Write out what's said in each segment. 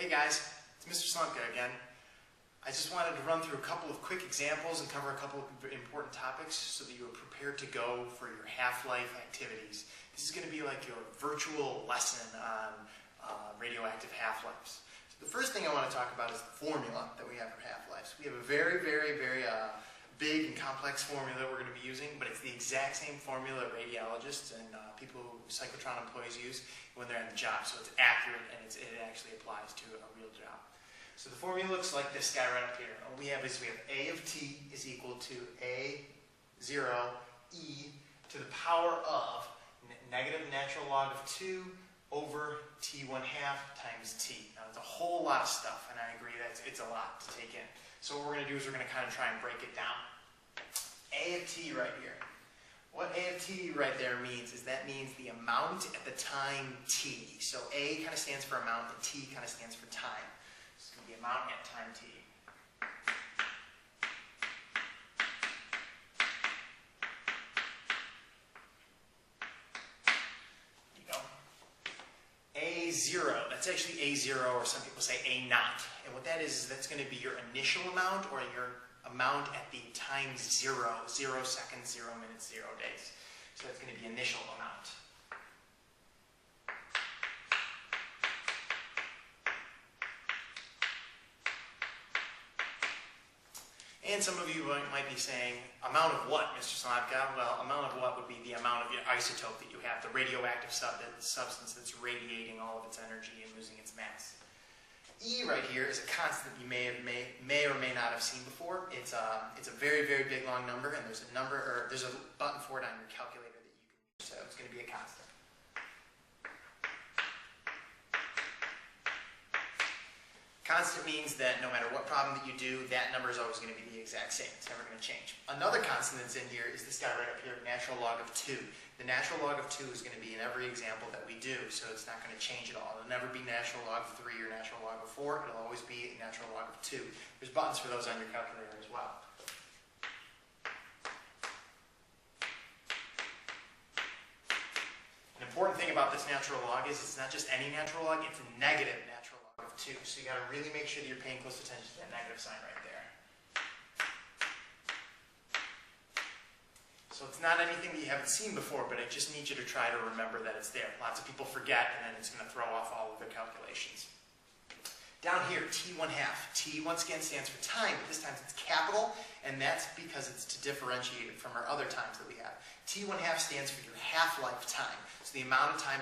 Hey guys, it's Mr. Slumka again. I just wanted to run through a couple of quick examples and cover a couple of important topics so that you are prepared to go for your half-life activities. This is going to be like your virtual lesson on radioactive half-lives. So the first thing I want to talk about is the formula that we have for half-lives. We have a very big and complex formula that we're going to be using, but it's the exact same formula that radiologists and cyclotron employees use when they're on the job. So it's accurate and it actually applies to a real job. So the formula looks like this guy right up here. All we have is A of t is equal to A0 e to the power of negative natural log of 2 over t1/2 times t. Now it's a whole lot of stuff, and I agree that it's a lot to take in. So what we're going to do is we're going to kind of try and break it down. A of t right here. What A of t right there means is that means the amount at the time t. So A kind of stands for amount and t kind of stands for time. It's going to be amount at time t. There you go. A0, that's actually A0, or some people say A naught. And what that is that's going to be your initial amount or your amount at the time 0, 0 seconds, 0 minutes, 0 days. So that's going to be initial amount. And some of you might be saying, amount of what, Mr. Slomka? Well, amount of what would be the amount of your isotope that you have, the radioactive substance that's radiating all of its energy and losing its mass. E right here is a constant that you may or may not have seen before. It's a very big long number, and there's a button for it on your calculator that you can use. So it's going to be a constant. Constant means that no matter what problem that you do, that number is always going to be the exact same. It's never going to change. Another constant that's in here is this guy right up here, natural log of 2. The natural log of 2 is going to be in every example that we do, so it's not going to change at all. It'll never be natural log of 3 or natural log of 4. It'll always be natural log of 2. There's buttons for those on your calculator as well. An important thing about this natural log is it's not just any natural log, it's a negative natural log of 2. So you got to really make sure that you're paying close attention to that negative sign right there. So it's not anything that you haven't seen before, but I just need you to try to remember that it's there. Lots of people forget, and then it's going to throw off all of their calculations. Down here, t1/2. T, once again, stands for time, but this time it's capital, and that's because it's to differentiate it from our other times that we have. T1/2 stands for your half-life time. So the amount of time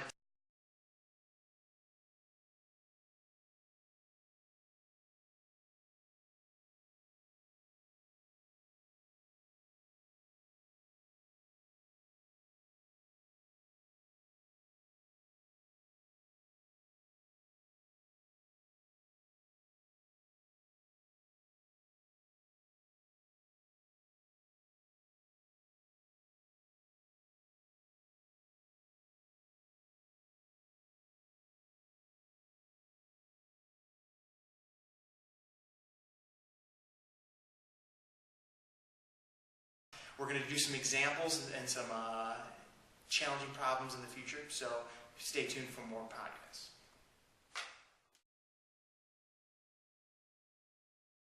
We're going to do some examples and some challenging problems in the future, so stay tuned for more podcasts.